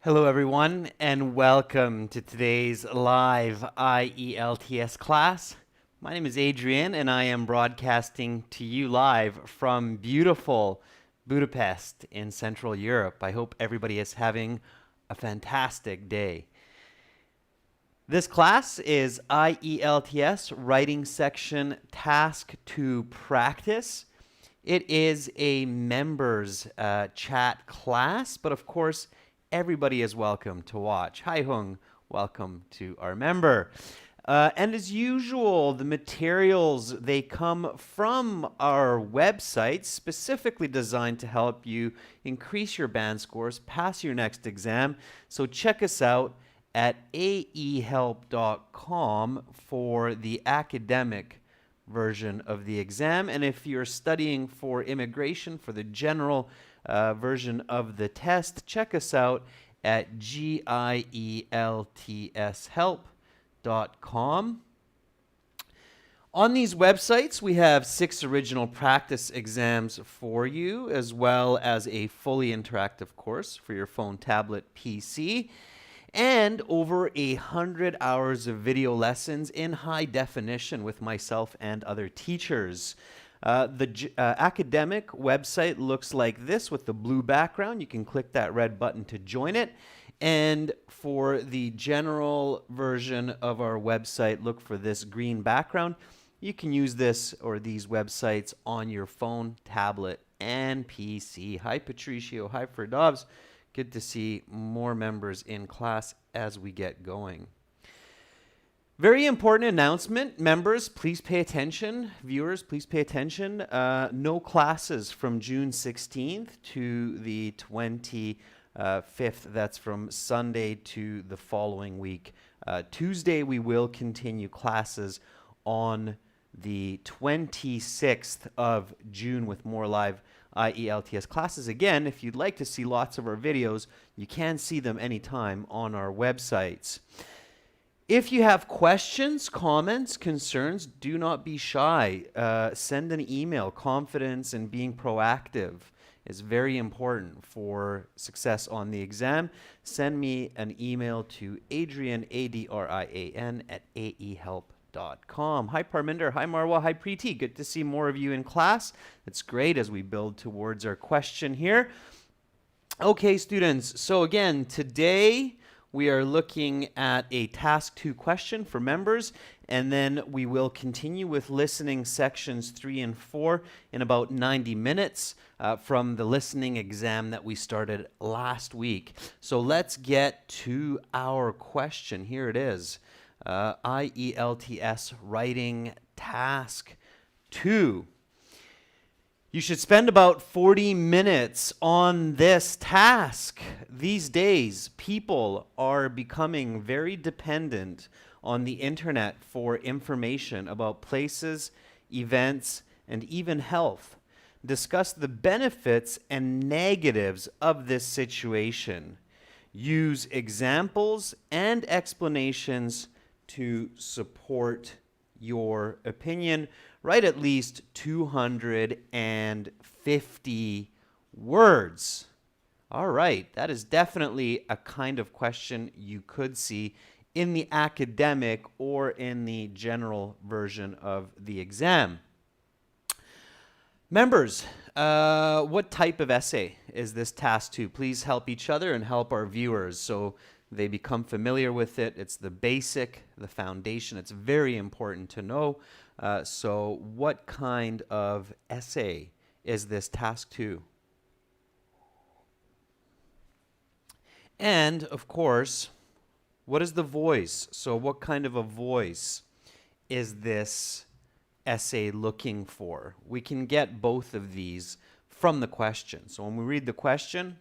Hello, everyone, and welcome to today's live IELTS class. My name is Adrian, and I am broadcasting to you live from beautiful Budapest in Central Europe. I hope everybody is having a fantastic day. This class is IELTS Writing Section Task 2 Practice. It is a members chat class, but of course, everybody is welcome to watch. Hi Hung, welcome to our member. And as usual, the materials, they come from our website, specifically designed to help you increase your band scores, pass your next exam. So check us out at aehelp.com for the academic version of the exam. And if you're studying for immigration, for the general version of the test, check us out at gieltshelp.com. On these websites, we have 6 original practice exams for you, as well as a fully interactive course for your phone, tablet, PC, and over 100 hours of video lessons in high definition with myself and other teachers. The academic website looks like this with the blue background. You can click that red button to join it. And for the general version of our website, look for this green background. You can use this or these websites on your phone, tablet, and PC. Hi, Patricio. Hi, Ferdovs. Good to see more members in class as we get going. Very important announcement. Members, please pay attention. Viewers, please pay attention. No classes from June 16th to the 25th. That's from Sunday to the following week. Tuesday, we will continue classes on the 26th of June with more live IELTS classes. Again, if you'd like to see lots of our videos, you can see them anytime on our websites. If you have questions, comments, concerns, do not be shy. Send an email. Confidence and being proactive is very important for success on the exam. Send me an email to Adrian, ADRIAN, at aehelp.com. Hi Parminder, hi Marwa, hi Preeti. Good to see more of you in class. It's great as we build towards our question here. Okay, students. So again, today we are looking at a task 2 question for members, and then we will continue with listening sections 3 and 4 in about 90 minutes from the listening exam that we started last week. So let's get to our question. Here it is. IELTS writing task 2. You should spend about 40 minutes on this task. These days, people are becoming very dependent on the internet for information about places, events, and even health. Discuss the benefits and negatives of this situation. Use examples and explanations to support your opinion. Write at least 250 words. All right, that is definitely a kind of question you could see in the academic or in the general version of the exam. Members, what type of essay is this task 2? Please help each other and help our viewers so they become familiar with it. It's the basic, the foundation. It's very important to know. So what kind of essay is this task 2? And, of course, what is the voice? So what kind of a voice is this essay looking for? We can get both of these from the question. So when we read the question,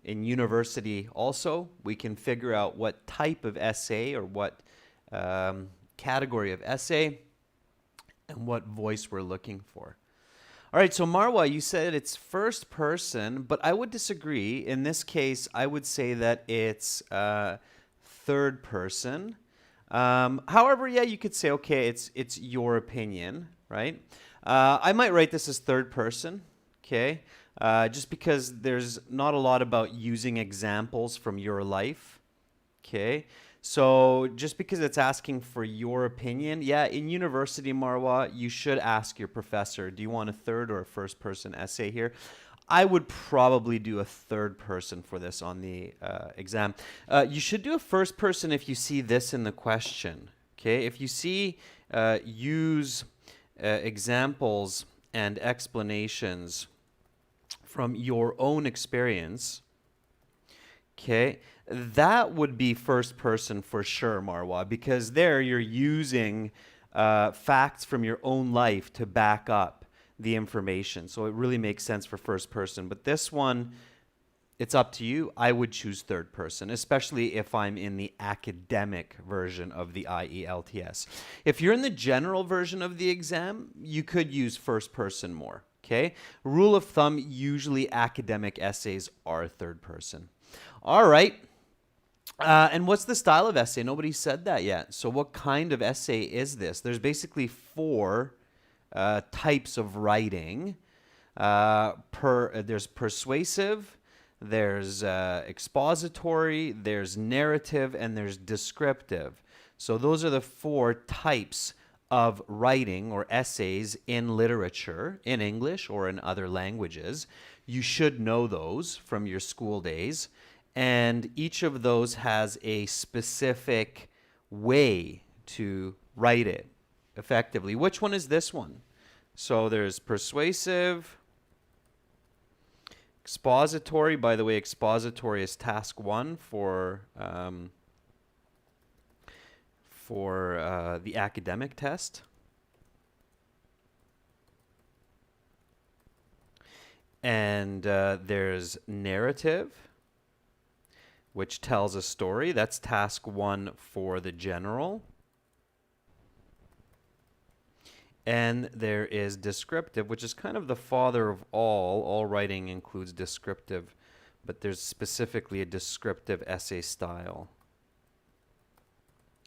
in university also, we can figure out what type of essay or what category of essay and what voice we're looking for. All right, so Marwa, you said it's first person, but I would disagree. In this case, I would say that it's third person. However, yeah, you could say, okay, it's your opinion, right? I might write this as third person, okay? just because there's not a lot about using examples from your life. Okay. So just because it's asking for your opinion, yeah, in university, Marwa, you should ask your professor, do you want a third or a first person essay here? I would probably do a third person for this on the exam. You should do a first person if you see this in the question. Okay, if you see use examples and explanations from your own experience, okay, that would be first person for sure, Marwa, because there you're using facts from your own life to back up the information. So it really makes sense for first person. But this one, it's up to you. I would choose third person, especially if I'm in the academic version of the IELTS. If you're in the general version of the exam, you could use first person more. Okay? Rule of thumb, usually academic essays are third person. All right. And what's the style of essay? Nobody said that yet. So what kind of essay is this? There's basically four types of writing. There's persuasive, there's expository, there's narrative, and there's descriptive. So those are the four types of writing or essays in literature, in English or in other languages. You should know those from your school days. And each of those has a specific way to write it effectively. Which one is this one? So there's persuasive, expository. By the way, expository is task 1 for the academic test. And there's narrative, which tells a story. That's task 1 for the general. And there is descriptive, which is kind of the father of all. All writing includes descriptive, but there's specifically a descriptive essay style.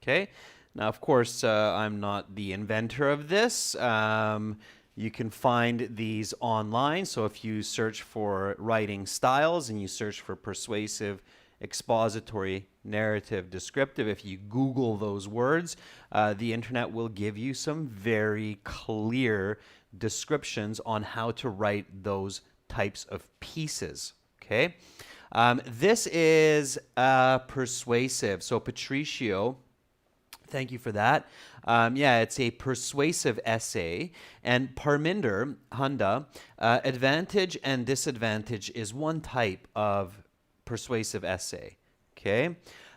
Okay. Now, of course, I'm not the inventor of this. You can find these online. So if you search for writing styles and you search for persuasive, expository, narrative, descriptive, if you Google those words, the internet will give you some very clear descriptions on how to write those types of pieces. Okay. This is persuasive. So Patricio, thank you for that. Yeah, it's a persuasive essay. And Parminder, Hunda, advantage and disadvantage is one type of persuasive essay. Okay.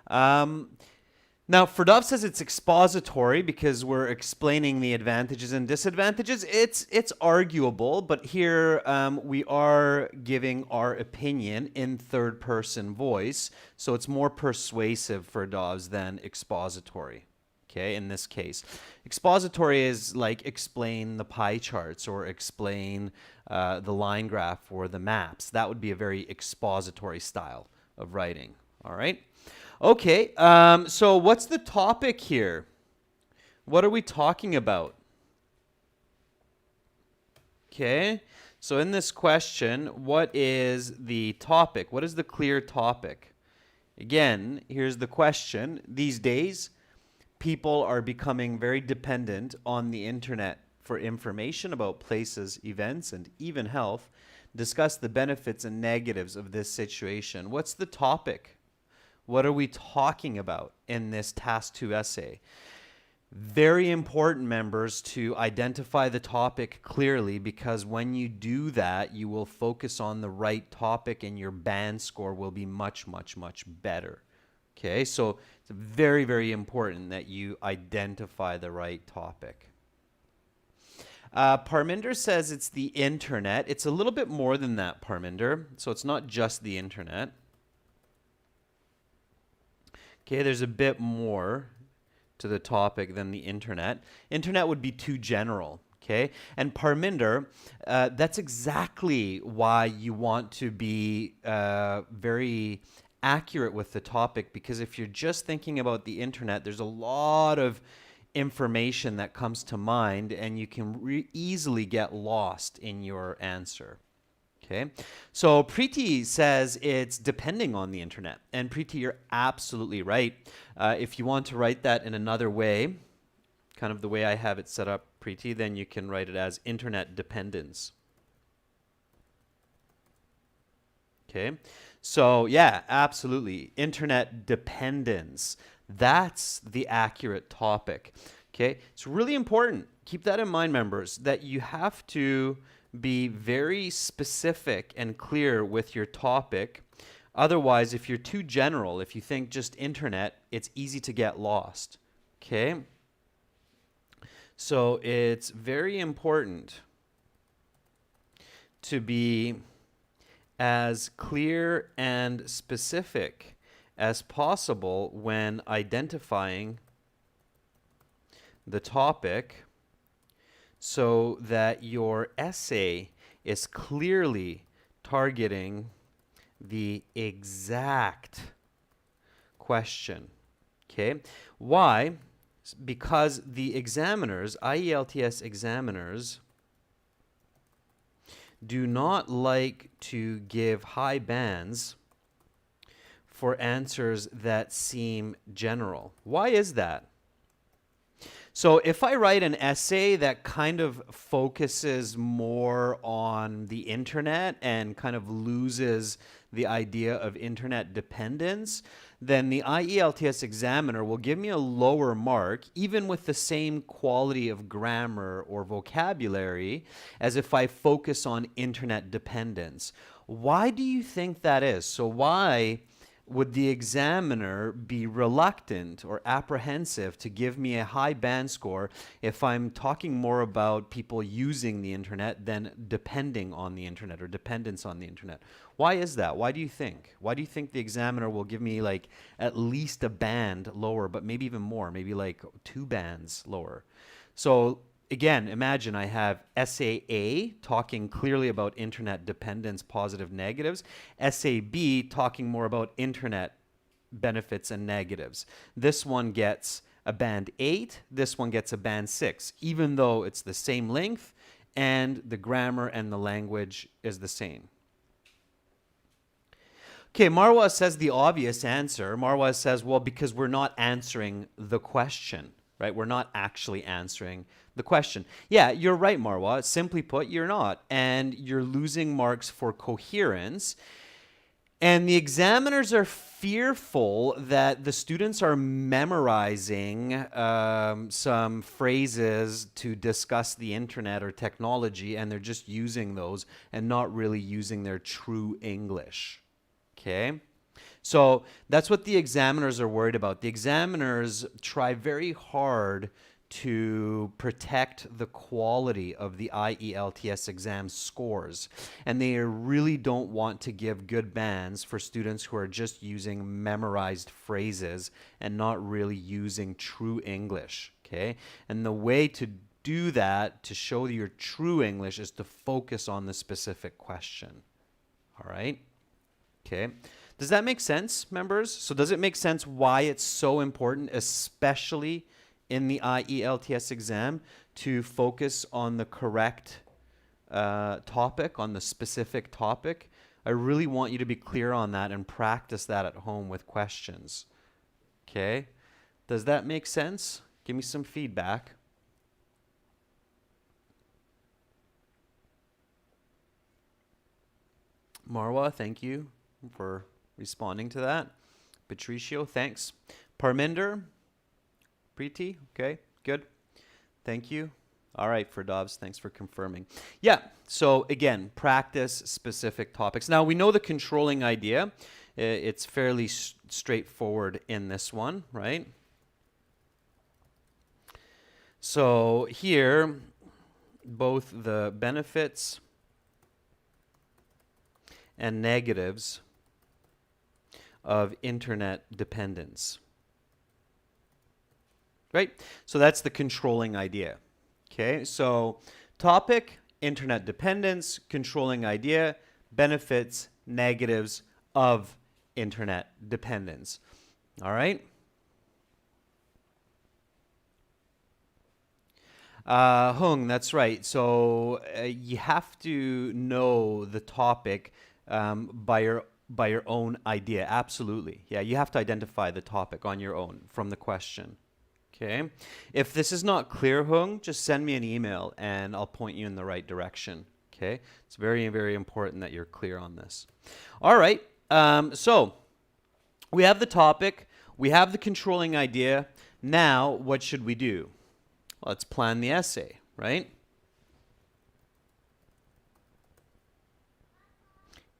Now, Ferdov says it's expository because we're explaining the advantages and disadvantages. It's arguable, but here we are giving our opinion in third-person voice, so it's more persuasive, Ferdov's, than expository. Okay, in this case, expository is like explain the pie charts or explain the line graph or the maps. That would be a very expository style of writing. All right. Okay. So what's the topic here? What are we talking about? Okay. So in this question, what is the topic? What is the clear topic? Again, here's the question. These days, people are becoming very dependent on the internet for information about places, events, and even health. Discuss the benefits and negatives of this situation. What's the topic? What are we talking about in this task 2 essay? Very important, members, to identify the topic clearly, because when you do that, you will focus on the right topic and your band score will be much, much, much better. Okay, so it's very, very important that you identify the right topic. Parminder says it's the internet. It's a little bit more than that, Parminder. So it's not just the internet. Okay, there's a bit more to the topic than the internet. Internet would be too general. Okay, and Parminder, that's exactly why you want to be very accurate with the topic, because if you're just thinking about the internet, there's a lot of information that comes to mind and you can easily get lost in your answer. Okay, so Preeti says it's depending on the internet. And Preeti, you're absolutely right. If you want to write that in another way, kind of the way I have it set up, Preeti, then you can write it as internet dependence. Okay, so yeah, absolutely. Internet dependence. That's the accurate topic. Okay, it's really important. Keep that in mind, members, that you have to be very specific and clear with your topic. Otherwise, if you're too general, if you think just internet, it's easy to get lost. Okay, so it's very important to be as clear and specific as possible when identifying the topic so that your essay is clearly targeting the exact question. Okay? Why? Because the examiners, IELTS examiners, do not like to give high bands for answers that seem general. Why is that? So if I write an essay that kind of focuses more on the internet and kind of loses the idea of internet dependence, then the IELTS examiner will give me a lower mark, even with the same quality of grammar or vocabulary, as if I focus on internet dependence. Why do you think that is? So why would the examiner be reluctant or apprehensive to give me a high band score if I'm talking more about people using the internet than depending on the internet or dependence on the internet? Why is that? Why do you think? Why do you think the examiner will give me like at least a band lower, but maybe even more, maybe like 2 bands lower? So again, imagine I have essay A talking clearly about internet dependence, positive, negatives. Essay B talking more about internet benefits and negatives. This one gets a band 8. This one gets a band 6, even though it's the same length and the grammar and the language is the same. Okay, Marwa says the obvious answer. Marwa says, well, because we're not answering the question, right? We're not actually answering the question. Yeah, you're right, Marwa. Simply put, you're not. And you're losing marks for coherence. And the examiners are fearful that the students are memorizing some phrases to discuss the internet or technology, and they're just using those and not really using their true English. Okay? So that's what the examiners are worried about. The examiners try very hard to protect the quality of the IELTS exam scores. And they really don't want to give good bands for students who are just using memorized phrases and not really using true English. Okay? And the way to do that, to show your true English, is to focus on the specific question. All right? Okay. Does that make sense, members? So does it make sense why it's so important, especially in the IELTS exam, to focus on the correct topic, on the specific topic? I really want you to be clear on that and practice that at home with questions. Okay? Does that make sense? Give me some feedback. Marwa, thank you for responding to that. Patricio, thanks. Parminder, Preeti, okay, good. Thank you. All right, Ferdovs, thanks for confirming. Yeah, so again, practice specific topics. Now, we know the controlling idea. It's fairly straightforward in this one, right? So here, both the benefits and negatives of internet dependence. Right? So that's the controlling idea. Okay, so topic, internet dependence, controlling idea, benefits, negatives of internet dependence. All right? Hung, that's right. So you have to know the topic by your own idea. Absolutely. Yeah, you have to identify the topic on your own from the question. Okay. If this is not clear, Hung, just send me an email and I'll point you in the right direction. Okay. It's very, very important that you're clear on this. All right. So we have the topic, we have the controlling idea. Now, what should we do? Let's plan the essay, right?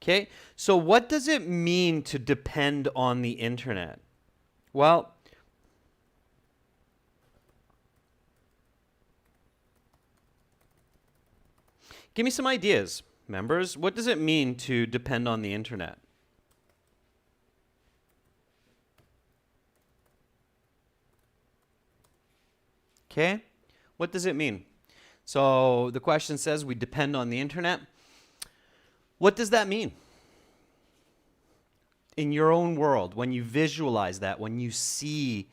Okay, so what does it mean to depend on the internet? Well, give me some ideas, members. What does it mean to depend on the internet? Okay, what does it mean? So the question says we depend on the internet. What does that mean? In your own world, when you visualize that, when you see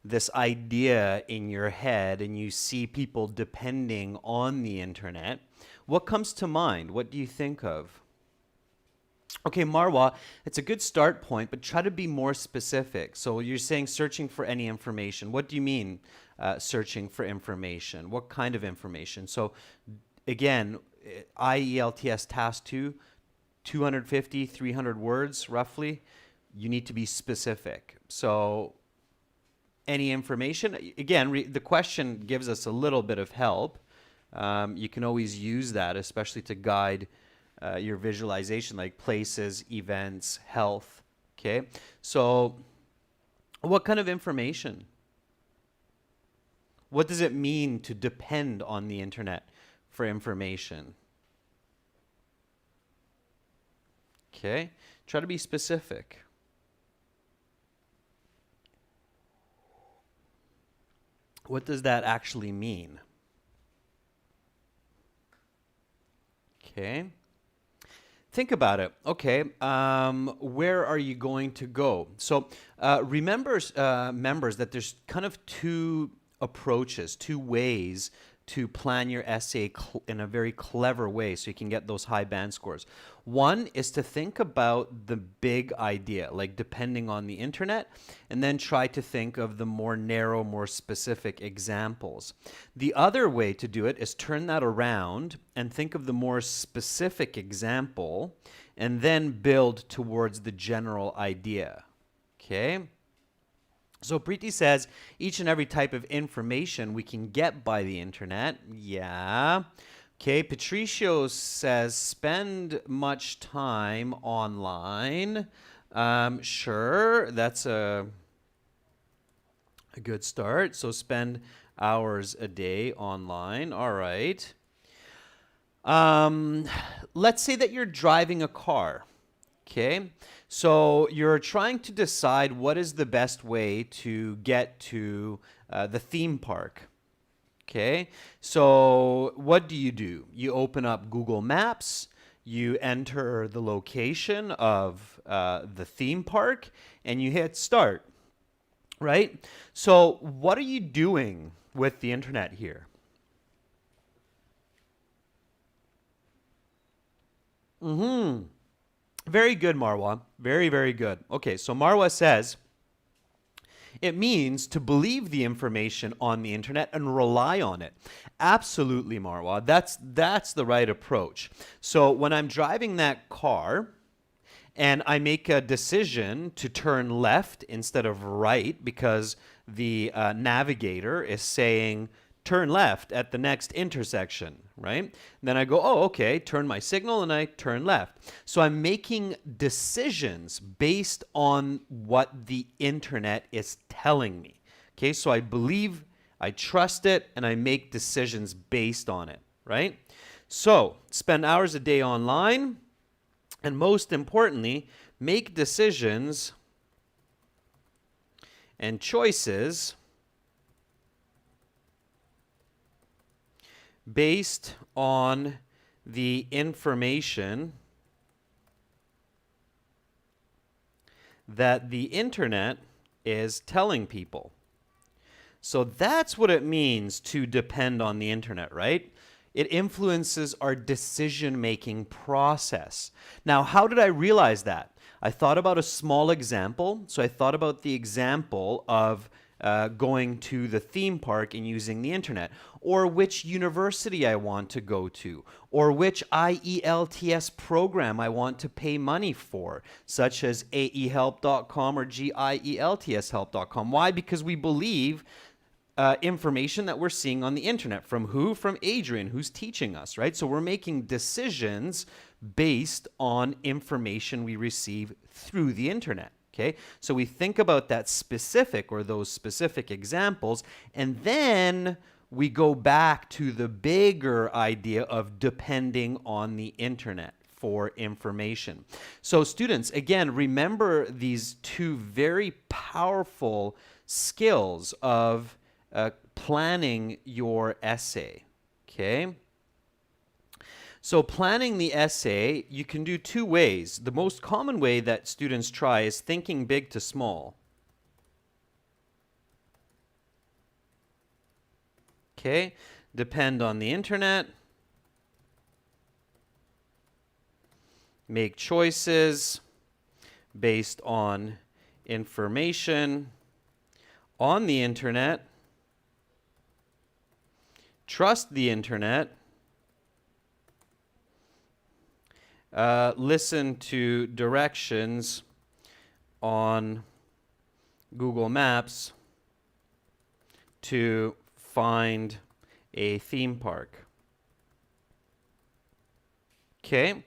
this idea in your head and you see people depending on the internet, what comes to mind? What do you think of? Okay, Marwa, it's a good start point, but try to be more specific. So you're saying searching for any information. What do you mean searching for information? What kind of information? So again, IELTS task 2, 250, 300 words roughly. You need to be specific. So any information, again, the question gives us a little bit of help. You can always use that, especially to guide your visualization, like places, events, health. Okay, so what kind of information? What does it mean to depend on the internet for information? Okay, try to be specific. What does that actually mean? Okay. Think about it. Okay, where are you going to go? So remember, members, that there's kind of two approaches, two ways to plan your essay in a very clever way so you can get those high band scores. One is to think about the big idea, like depending on the internet, and then try to think of the more narrow, more specific examples. The other way to do it is turn that around and think of the more specific example and then build towards the general idea. Okay? So Preeti says, each and every type of information we can get by the internet. Yeah. Okay, Patricio says, spend much time online. Sure, that's a good start. So spend hours a day online. All right. Let's say that you're driving a car. Okay, so you're trying to decide what is the best way to get to the theme park. Okay, so what do? You open up Google Maps, you enter the location of the theme park, and you hit start, right? So what are you doing with the internet here? Mm-hmm. Very good, Marwa. Very, very good. Okay, so Marwa says it means to believe the information on the internet and rely on it. Absolutely, Marwa. That's the right approach. So when I'm driving that car and I make a decision to turn left instead of right because the navigator is saying turn left at the next intersection, right? Then I go, oh, okay, turn my signal and I turn left. So I'm making decisions based on what the internet is telling me. Okay, so I believe, I trust it, and I make decisions based on it, right? So spend hours a day online, and most importantly, make decisions and choices based on the information that the internet is telling people. So that's what it means to depend on the internet, right? It influences our decision-making process. Now, how did I realize that? I thought about a small example. So I thought about the example of going to the theme park and using the internet, or which university I want to go to, or which IELTS program I want to pay money for, such as aehelp.com or gieltshelp.com. Why? Because we believe information that we're seeing on the internet. From who? From Adrian, who's teaching us, right? So we're making decisions based on information we receive through the internet. Okay, so we think about that specific or those specific examples, and then we go back to the bigger idea of depending on the internet for information. So students, again, remember these two very powerful skills of planning your essay. Okay. So planning the essay, you can do two ways. The most common way that students try is thinking big to small. Okay, depend on the internet. Make choices based on information on the internet. Trust the internet. Listen to directions on Google Maps to find a theme park. Okay,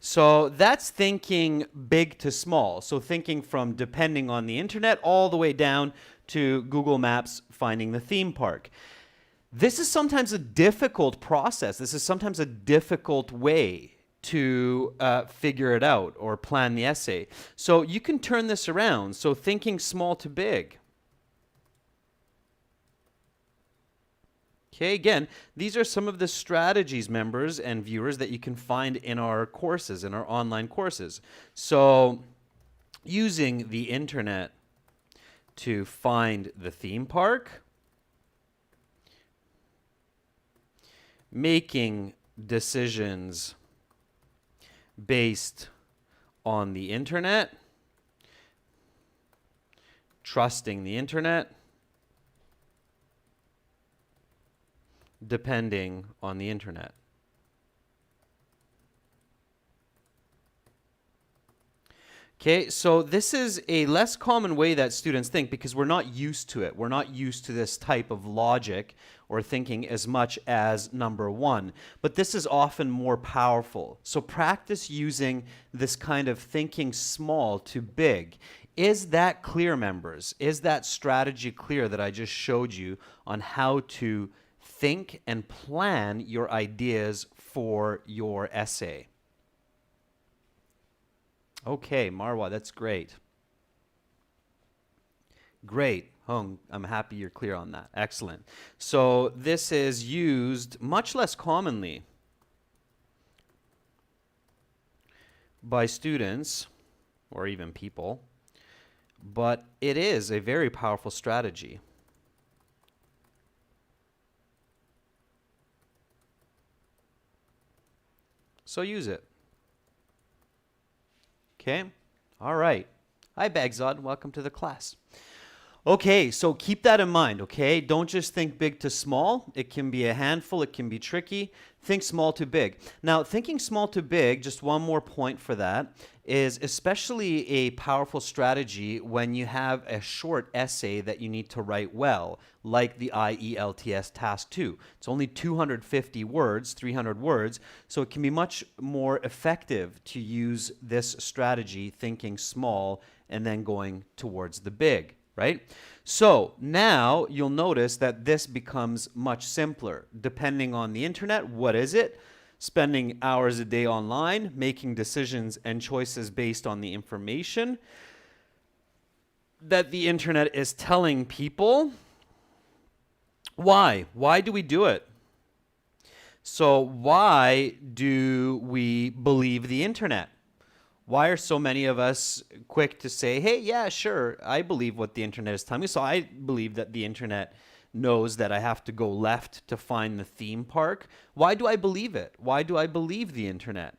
so that's thinking big to small. So thinking from depending on the internet all the way down to Google Maps finding the theme park. This is sometimes a difficult process. This is sometimes a difficult way to figure it out or plan the essay. So you can turn this around. So thinking small to big. Okay, again, these are some of the strategies, members and viewers, that you can find in our courses, in our online courses. So using the internet to find the theme park, making decisions based on the internet, trusting the internet, depending on the internet. Okay, so this is a less common way that students think because we're not used to it. We're not used to this type of logic or thinking as much as number one. But this is often more powerful. So practice using this kind of thinking small to big. Is that clear, members? Is that strategy clear that I just showed you on how to think and plan your ideas for your essay? Okay, Marwa, that's great. Great. Hung, I'm happy you're clear on that. Excellent. So this is used much less commonly by students or even people, but it is a very powerful strategy. So use it. Okay, all right. Hi, Bagzad, welcome to the class. Okay, so keep that in mind, okay? Don't just think big to small. It can be a handful, it can be tricky. Think small to big. Now, thinking small to big, just one more point for that, is especially a powerful strategy when you have a short essay that you need to write well, like the IELTS Task 2. It's only 250 words, 300 words, so it can be much more effective to use this strategy, thinking small and then going towards the big, right? So now you'll notice that this becomes much simpler. Depending on the internet, what is it? Spending hours a day online, making decisions and choices based on the information that the internet is telling people. Why? Why do we do it? So why do we believe the internet? Why are so many of us quick to say, hey, yeah, sure, I believe what the internet is telling me, so I believe that the internet knows that I have to go left to find the theme park. Why do I believe it? Why do I believe the internet?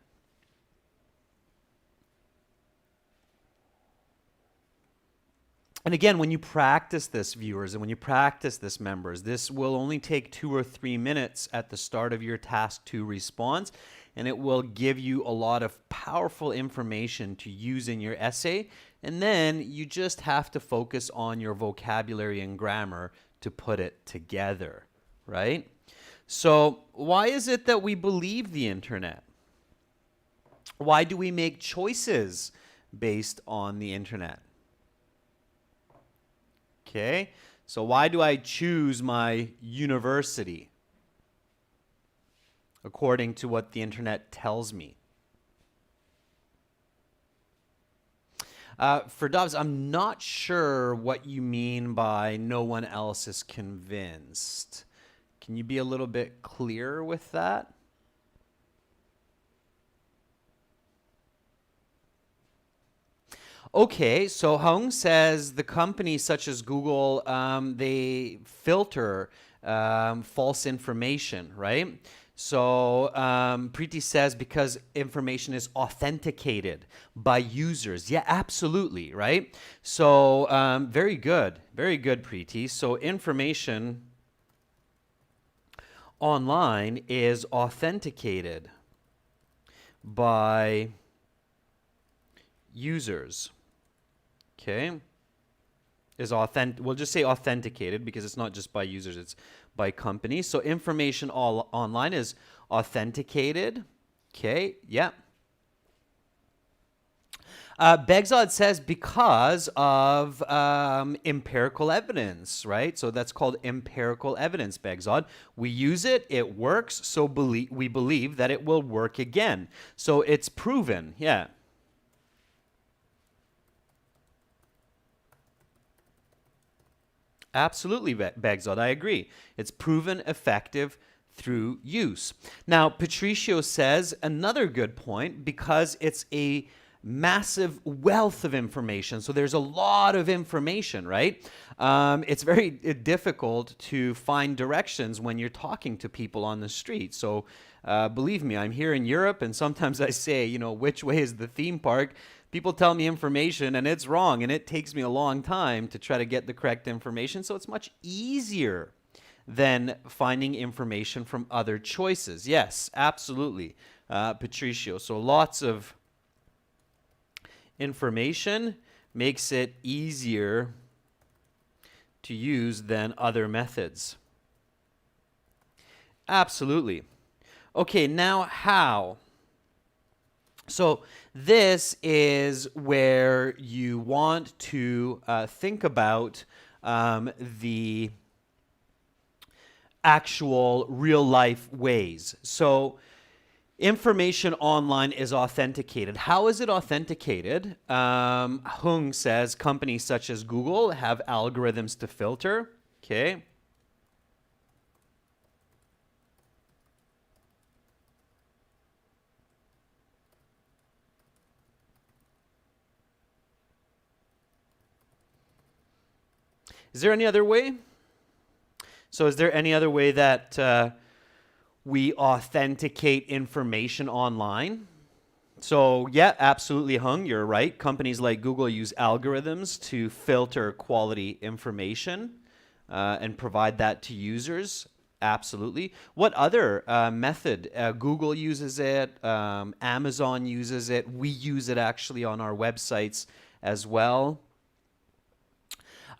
And again, when you practice this, viewers, and when you practice this, members, this will only take 2 or 3 minutes at the start of your task 2 response, and it will give you a lot of powerful information to use in your essay. And then you just have to focus on your vocabulary and grammar to put it together, right? So why is it that we believe the internet? Why do we make choices based on the internet? Okay, so why do I choose my university? According to what the internet tells me. For Dobbs, I'm not sure what you mean by no one else is convinced. Can you be a little bit clearer with that? Okay, so Hung says the companies such as Google, they filter false information, right? So Preeti says because information is authenticated by users. Yeah, absolutely, right? So very good, Preeti. So information online is authenticated by users. Okay, is authentic. We'll just say authenticated because it's not just by users, it's by companies. So information all online is authenticated. Okay, yeah. Begzod says because of empirical evidence, right? So that's called empirical evidence, Begzod. We use it, it works, so we believe that it will work again. So it's proven, yeah. Absolutely, Begzod, I agree. It's proven effective through use. Now, Patricio says another good point because it's a massive wealth of information. So there's a lot of information, right? It's very difficult to find directions when you're talking to people on the street. So believe me, I'm here in Europe, and sometimes I say, you know, which way is the theme park? People tell me information and it's wrong, and it takes me a long time to try to get the correct information. So it's much easier than finding information from other choices. Yes, absolutely, Patricio. So lots of information makes it easier to use than other methods. Absolutely. Okay, now how? So this is where you want to think about the actual real-life ways. So information online is authenticated. How is it authenticated? Hung says companies such as Google have algorithms to filter. Okay. Is there any other way? So is there any other way that we authenticate information online? So yeah, absolutely, Hung, you're right. Companies like Google use algorithms to filter quality information and provide that to users. Absolutely. What other method? Google uses it. Amazon uses it. We use it actually on our websites as well.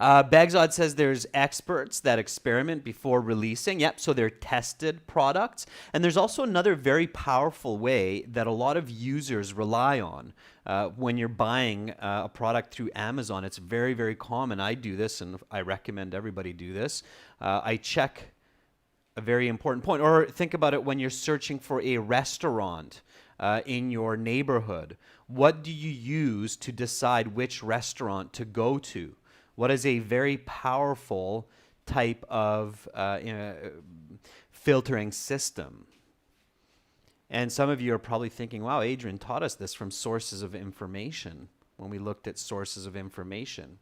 Begzod says there's experts that experiment before releasing. Yep, so they're tested products. And there's also another very powerful way that a lot of users rely on. When you're buying a product through Amazon, it's very, very common. I do this, and I recommend everybody do this. I check a very important point. Or think about it when you're searching for a restaurant in your neighborhood. What do you use to decide which restaurant to go to? What is a very powerful type of filtering system? And some of you are probably thinking, wow, Adrian taught us this from sources of information when we looked at sources of information.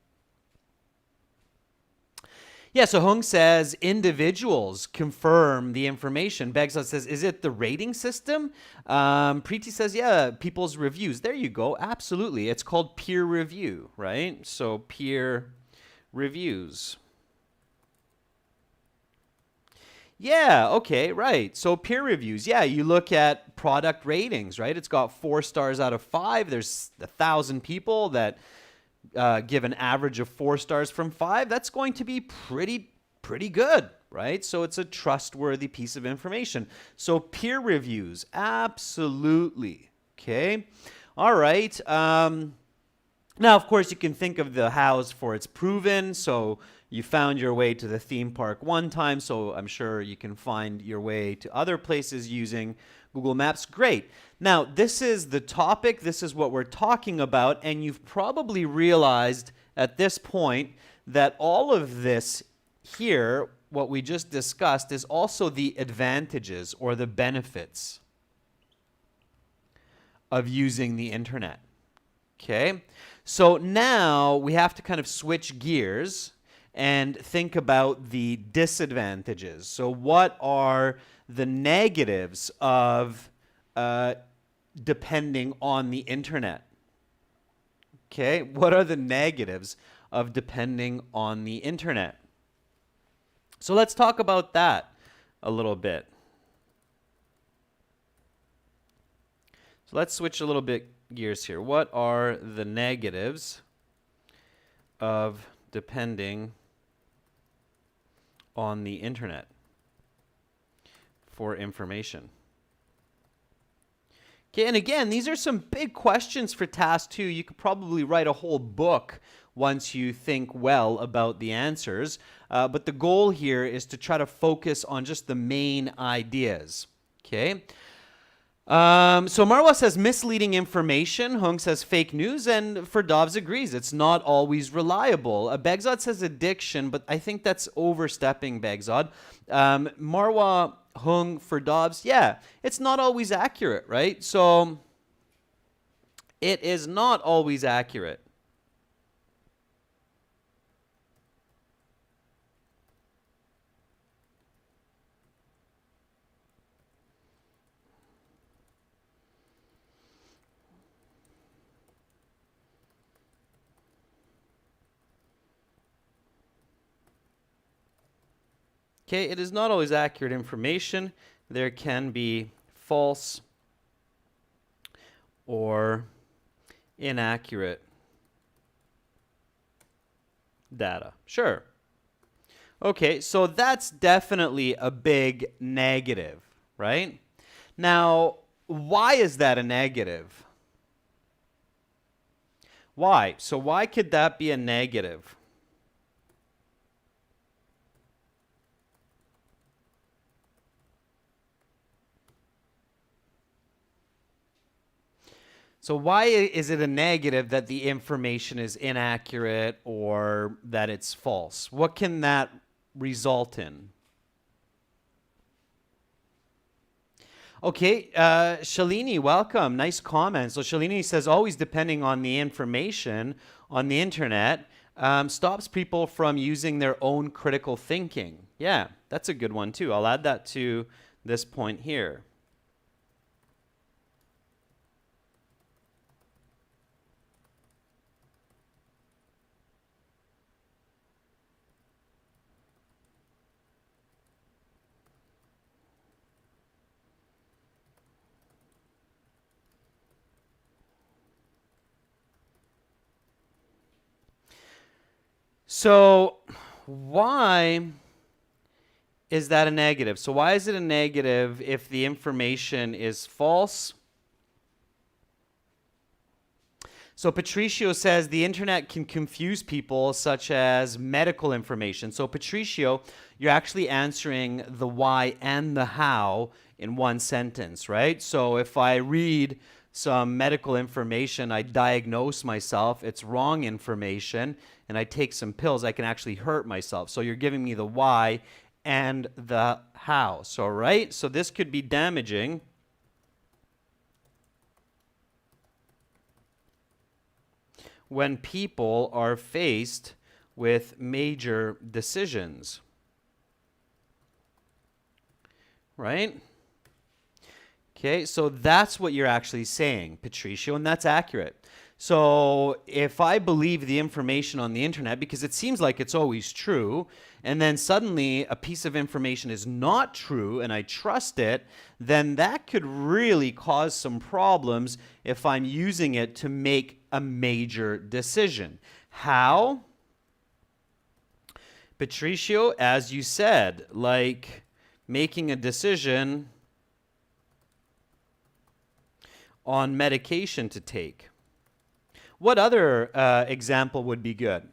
Yeah, so Hung says individuals confirm the information. Begzad says, is it the rating system? Preeti says, yeah, people's reviews. There you go. Absolutely. It's called peer review, right? So peer reviews. Yeah, okay, right. So peer reviews. Yeah, you look at product ratings, right? It's got 4 stars out of 5. There's 1,000 people that give an average of 4 stars from 5. That's going to be pretty good, right? So it's a trustworthy piece of information. So peer reviews, absolutely. Okay. All right. Now, of course, you can think of the hows for it's proven. So you found your way to the theme park one time, so I'm sure you can find your way to other places using Google Maps. Great. Now, this is the topic. This is what we're talking about, and you've probably realized at this point that all of this here, what we just discussed, is also the advantages or the benefits of using the internet. Okay? So now we have to kind of switch gears and think about the disadvantages. So what are the negatives of depending on the internet? Okay, what are the negatives of depending on the internet? So let's talk about that a little bit. So let's switch a little bit gears here. What are the negatives of depending on the internet for information? Okay, and again, these are some big questions for task 2. You could probably write a whole book once you think well about the answers. But the goal here is to try to focus on just the main ideas. Okay. So Marwa says misleading information. Hung says fake news. And Ferdovs agrees. It's not always reliable. Begzad says addiction, but I think that's overstepping Begzad. Marwa, Hung, Ferdovs, yeah, it's not always accurate, right? So it is not always accurate. Okay, it is not always accurate information. There can be false or inaccurate data. Sure. Okay, so that's definitely a big negative, right? Now, why is that a negative? Why? So why could that be a negative? So why is it a negative that the information is inaccurate or that it's false? What can that result in? Okay, Shalini, welcome. Nice comment. So Shalini says, always depending on the information on the internet stops people from using their own critical thinking. Yeah, that's a good one too. I'll add that to this point here. So why is that a negative? So why is it a negative if the information is false? So Patricio says the internet can confuse people, such as medical information. So Patricio, you're actually answering the why and the how in one sentence, right? So if I read some medical information, I diagnose myself, it's wrong information, and I take some pills, I can actually hurt myself. So you're giving me the why and the how. So, right? So this could be damaging. When people are faced with major decisions. Right? Okay, so that's what you're actually saying, Patricio, and that's accurate. So if I believe the information on the internet, because it seems like it's always true, and then suddenly a piece of information is not true and I trust it, then that could really cause some problems if I'm using it to make a major decision. How? Patricio, as you said, like making a decision on medication to take. What other example would be good?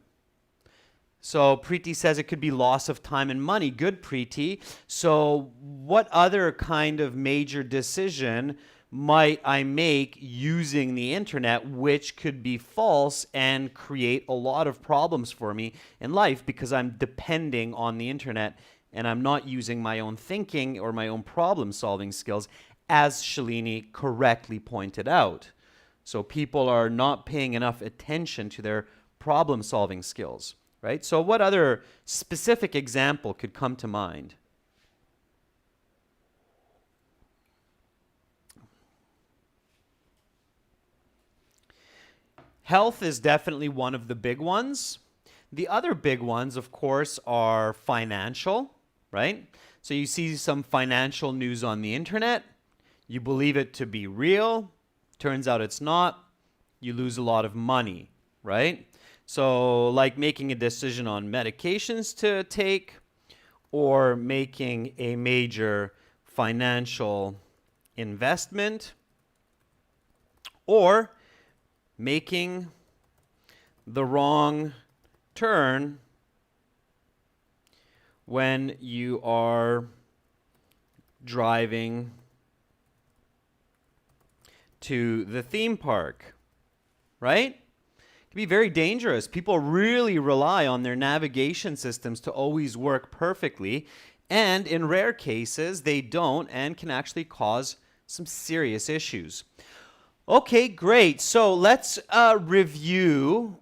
So Preeti says it could be loss of time and money. Good, Preeti. So what other kind of major decision might I make using the internet which could be false and create a lot of problems for me in life because I'm depending on the internet and I'm not using my own thinking or my own problem-solving skills, as Shalini correctly pointed out. So people are not paying enough attention to their problem-solving skills, right? So what other specific example could come to mind? Health is definitely one of the big ones. The other big ones, of course, are financial, right? So you see some financial news on the internet. You believe it to be real. Turns out it's not. You lose a lot of money, right? So like making a decision on medications to take or making a major financial investment or making the wrong turn when you are driving to the theme park, right? It can be very dangerous. People really rely on their navigation systems to always work perfectly, and in rare cases, they don't and can actually cause some serious issues. Okay, great. So let's review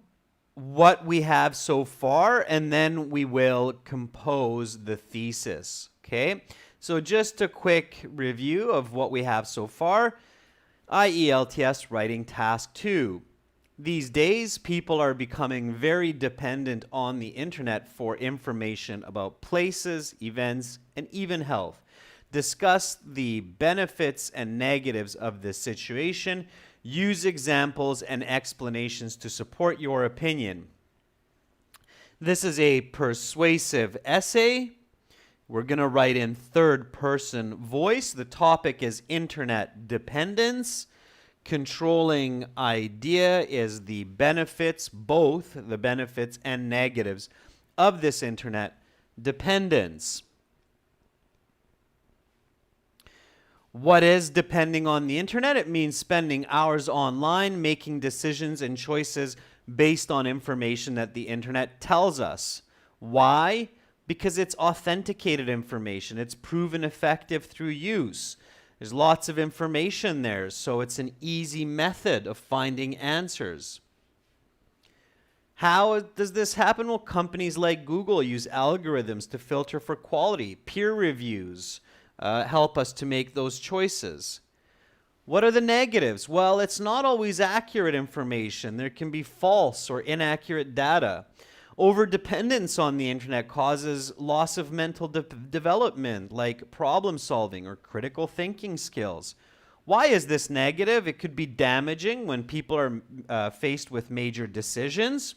what we have so far, and then we will compose the thesis, okay? So just a quick review of what we have so far. IELTS writing task 2. These days, people are becoming very dependent on the internet for information about places, events, and even health. Discuss the benefits and negatives of this situation. Use examples and explanations to support your opinion. This is a persuasive essay. We're going to write in third-person voice. The topic is internet dependence. Controlling idea is the benefits, both the benefits and negatives of this internet dependence. What is depending on the internet? It means spending hours online, making decisions and choices based on information that the internet tells us. Why? Because it's authenticated information. It's proven effective through use. There's lots of information there, so it's an easy method of finding answers. How does this happen? Well, companies like Google use algorithms to filter for quality. Peer reviews help us to make those choices. What are the negatives? Well, it's not always accurate information. There can be false or inaccurate data. Overdependence on the internet causes loss of mental development, like problem solving or critical thinking skills. Why is this negative? It could be damaging when people are faced with major decisions.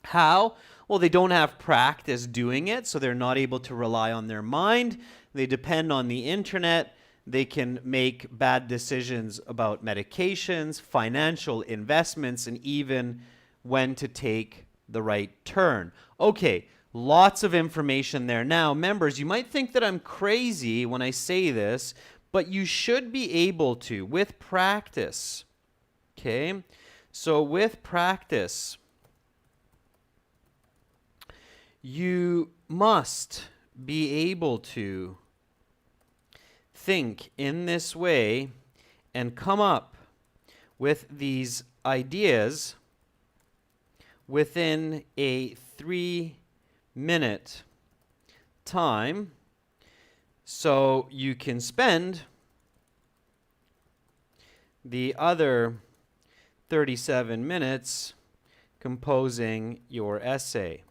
How? Well, they don't have practice doing it, so they're not able to rely on their mind. They depend on the internet. They can make bad decisions about medications, financial investments, and even when to take the right turn. Okay, lots of information there. Now, members, you might think that I'm crazy when I say this, but you should be able to, with practice. Okay? So with practice, you must be able to think in this way and come up with these ideas within a 3-minute time, so you can spend the other 37 minutes composing your essay.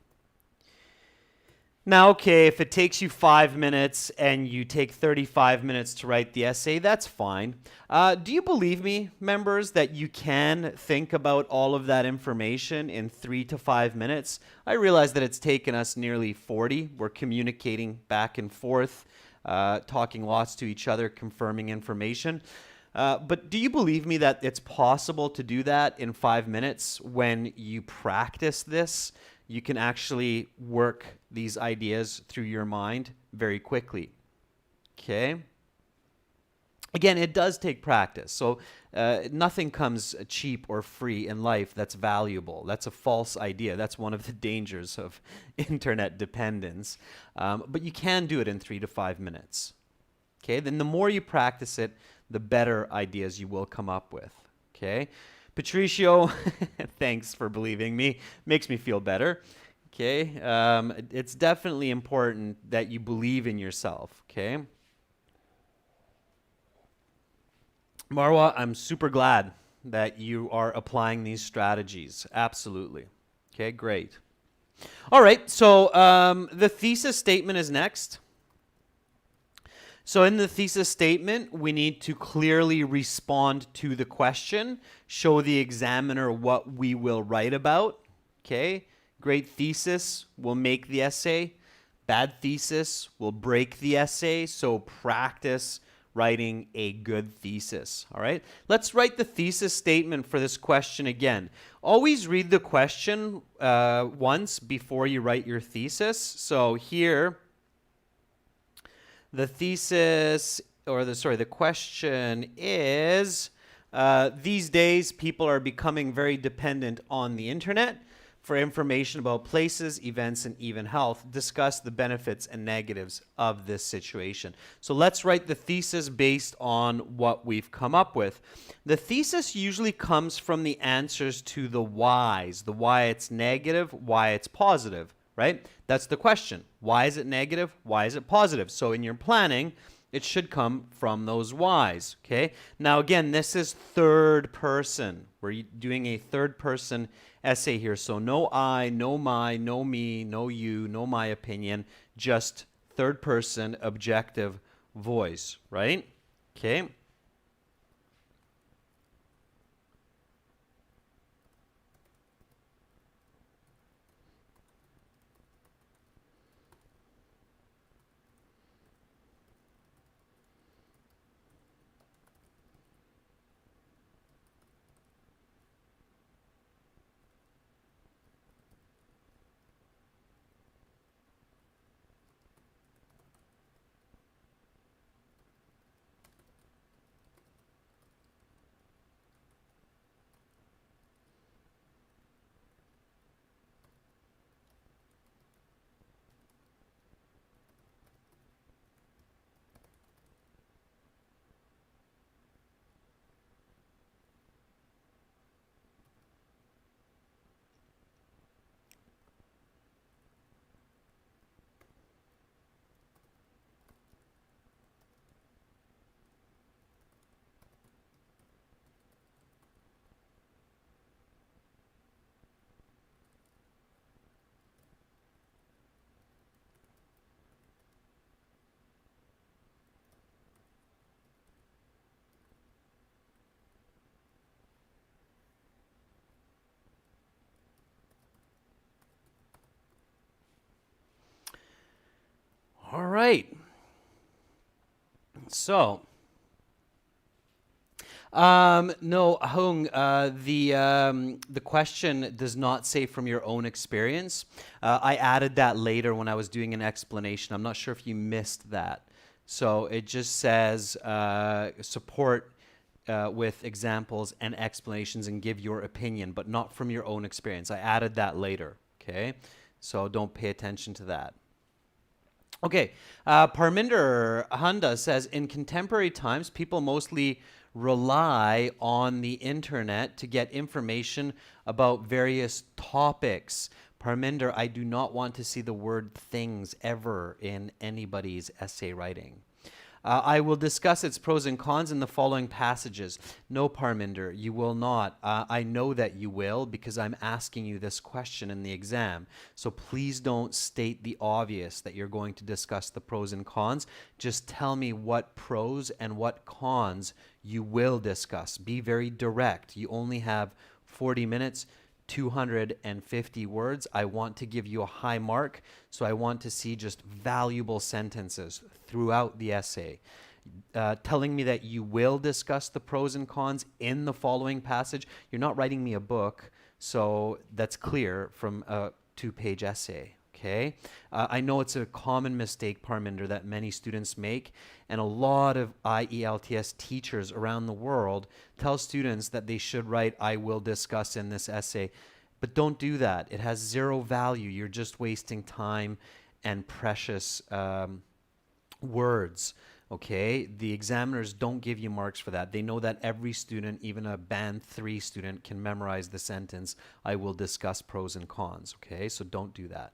Now, okay, if it takes you 5 minutes and you take 35 minutes to write the essay, that's fine. Do you believe me, members, that you can think about all of that information in 3 to 5 minutes? I realize that it's taken us nearly 40. We're communicating back and forth, talking lots to each other, confirming information. But do you believe me that it's possible to do that in 5 minutes when you practice this? You can actually work these ideas through your mind very quickly. Okay? Again, it does take practice. So nothing comes cheap or free in life that's valuable. That's a false idea. That's one of the dangers of internet dependence. But you can do it in 3 to 5 minutes. Okay? Then the more you practice it, the better ideas you will come up with. Okay? Patricio, thanks for believing me. Makes me feel better. Okay? It's definitely important that you believe in yourself. Okay? Marwa, I'm super glad that you are applying these strategies. Absolutely. Okay, great. All right, so the thesis statement is next. So in the thesis statement, we need to clearly respond to the question, show the examiner what we will write about. Okay, great thesis will make the essay. Bad thesis will break the essay, so practice writing a good thesis. All right, let's write the thesis statement for this question again. Always read the question once before you write your thesis. So here, the thesis, or the question is, these days people are becoming very dependent on the internet for information about places, events, and even health. Discuss the benefits and negatives of this situation. So let's write the thesis based on what we've come up with. The thesis usually comes from the answers to the whys, the why it's negative, why it's positive. Right? That's the question. Why is it negative? Why is it positive? So in your planning, it should come from those whys. Okay? Now again, this is third person. We're doing a third person essay here. So no I, no my, no me, no you, no my opinion, just third person objective voice. Right? Okay? All right. So, no, Hung, the question does not say from your own experience. I added that later when I was doing an explanation. I'm not sure if you missed that. So it just says support with examples and explanations and give your opinion, but not from your own experience. I added that later, okay? So don't pay attention to that. Okay, Parminder Handa says, in contemporary times, people mostly rely on the internet to get information about various topics. Parminder, I do not want to see the word things ever in anybody's essay writing. I will discuss its pros and cons in the following passages. No, Parminder, you will not. I know that you will because I'm asking you this question in the exam. So please don't state the obvious that you're going to discuss the pros and cons. Just tell me what pros and what cons you will discuss. Be very direct. You only have 40 minutes. 250 words. I want to give you a high mark, so I want to see just valuable sentences throughout the essay. Telling me that you will discuss the pros and cons in the following passage. You're not writing me a book, so that's clear from a 2-page essay. Okay, I know it's a common mistake, Parminder, that many students make, and a lot of IELTS teachers around the world tell students that they should write, I will discuss in this essay, but don't do that. It has zero value. You're just wasting time and precious words. Okay, the examiners don't give you marks for that. They know that every student, even a band 3 student, can memorize the sentence, I will discuss pros and cons. Okay, so don't do that.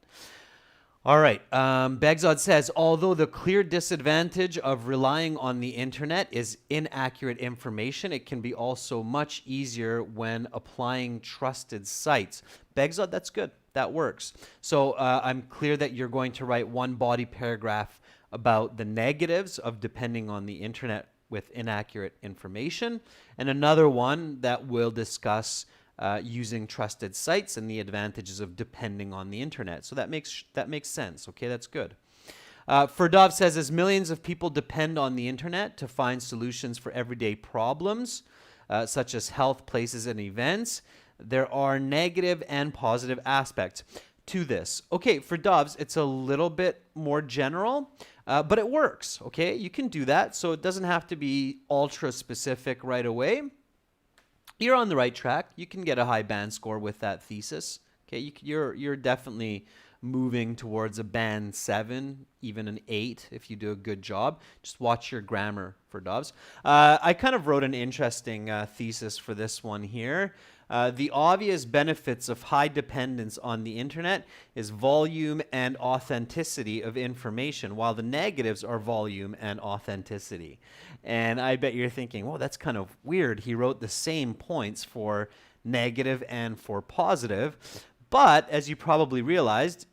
All right, Begzod says, although the clear disadvantage of relying on the internet is inaccurate information, it can be also much easier when applying trusted sites. Begzod, that's good. That works. So I'm clear that you're going to write one body paragraph about the negatives of depending on the internet with inaccurate information, and another one that will discuss using trusted sites and the advantages of depending on the internet. So that makes sense. Okay, that's good. Ferdov says, as millions of people depend on the internet to find solutions for everyday problems, such as health, places, and events, there are negative and positive aspects to this. Okay, for Doves, it's a little bit more general, but it works. Okay, you can do that, so it doesn't have to be ultra specific right away. You're on the right track. You can get a high band score with that thesis. Okay, you're definitely moving towards a band 7, even an 8 if you do a good job. Just watch your grammar for Doves. I kind of wrote an interesting thesis for this one here. The obvious benefits of high dependence on the internet is volume and authenticity of information, while the negatives are volume and authenticity. And I bet you're thinking, well, that's kind of weird. He wrote the same points for negative and for positive. But as you probably realized,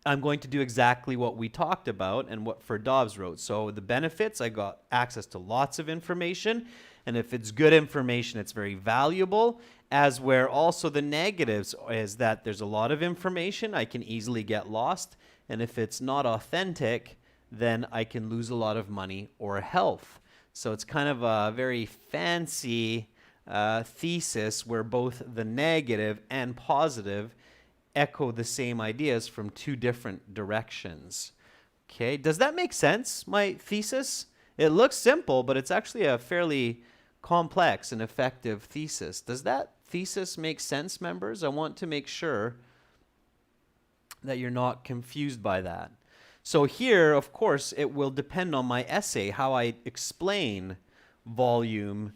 I'm going to do exactly what we talked about and what Ferdovs wrote. So the benefits, I got access to lots of information. And if it's good information, it's very valuable. As where also the negatives is that there's a lot of information, I can easily get lost. And if it's not authentic, then I can lose a lot of money or health. So it's kind of a very fancy thesis where both the negative and positive echo the same ideas from two different directions. Okay, does that make sense, my thesis? It looks simple, but it's actually a fairly complex and effective thesis. Does that thesis make sense, members? I want to make sure that you're not confused by that. So here, of course, it will depend on my essay, how I explain volume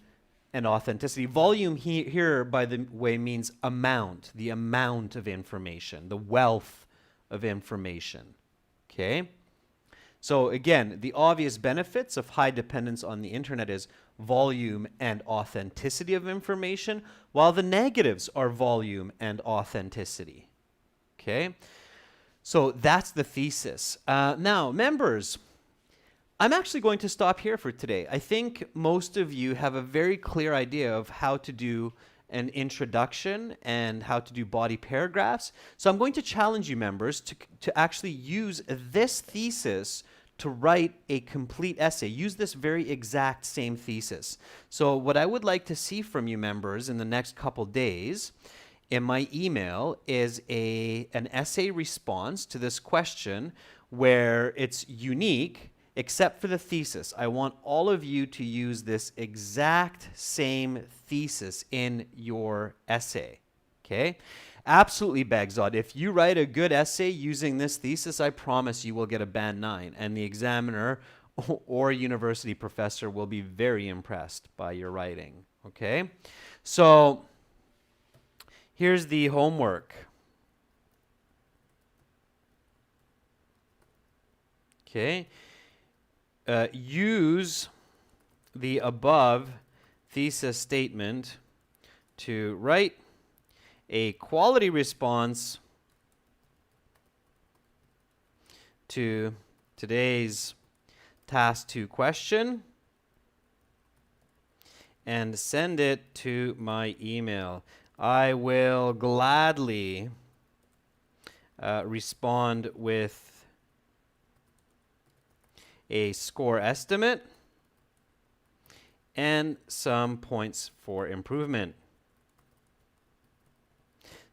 and authenticity. Volume here, by the way, means amount, the amount of information, the wealth of information. Okay? So again, the obvious benefits of high dependence on the internet is volume and authenticity of information, while the negatives are volume and authenticity. Okay? So that's the thesis. Now, members, I'm actually going to stop here for today. I think most of you have a very clear idea of how to do an introduction and how to do body paragraphs. So I'm going to challenge you, members, to actually use this thesis to write a complete essay. Use this very exact same thesis. So what I would like to see from you, members, in the next couple days in my email is an essay response to this question where it's unique except for the thesis. I want all of you to use this exact same thesis in your essay. Okay? Absolutely, Bagzod. If you write a good essay using this thesis, I promise you will get a band 9. And the examiner or university professor will be very impressed by your writing. Okay? So here's the homework. Okay? Use the above thesis statement to write a quality response to today's task 2 question and send it to my email. I will gladly respond with a score estimate and some points for improvement.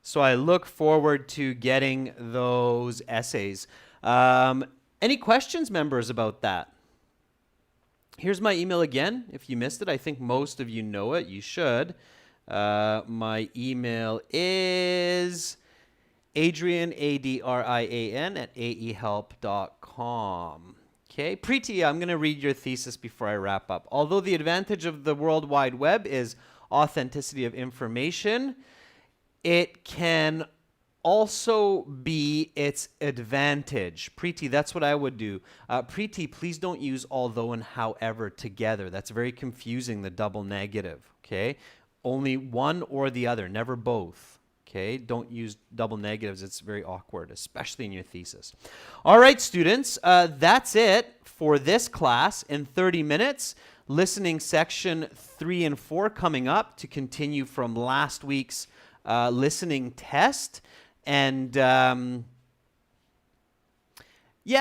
So I look forward to getting those essays. Any questions, members, about that? Here's my email again. If you missed it, I think most of you know it. You should. My email is Adrian, Adrian, at aehelp.com. Okay, Preeti, I'm going to read your thesis before I wrap up. Although the advantage of the World Wide Web is authenticity of information, it can also be its advantage. Preeti, that's what I would do. Preeti, please don't use although and however together. That's very confusing, the double negative, okay? Only one or the other, never both. Okay, don't use double negatives. It's very awkward, especially in your thesis. All right, students, that's it for this class in 30 minutes. Listening section 3 and 4 coming up to continue from last week's listening test. And yeah,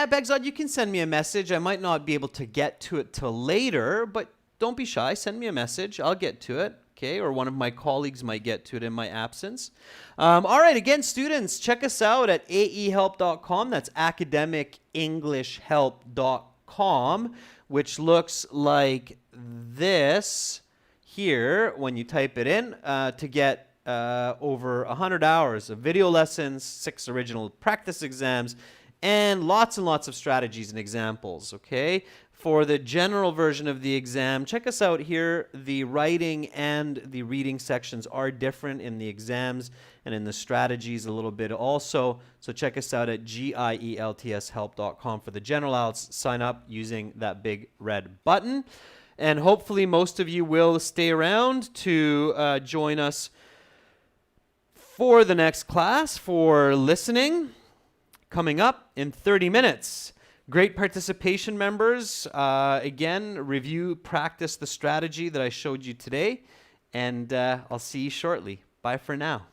Begzod, you can send me a message. I might not be able to get to it till later, but don't be shy. Send me a message. I'll get to it. Okay, or one of my colleagues might get to it in my absence. All right, again, students, check us out at aehelp.com. That's academicenglishhelp.com, which looks like this here when you type it in to get over 100 hours of video lessons, 6 original practice exams, and lots of strategies and examples, okay? For the general version of the exam, check us out here. The writing and the reading sections are different in the exams and in the strategies a little bit also. So check us out at gieltshelp.com for the general IELTS. Sign up using that big red button. And hopefully most of you will stay around to join us for the next class for listening coming up in 30 minutes. Great participation, members. Again, review, practice the strategy that I showed you today, and I'll see you shortly. Bye for now.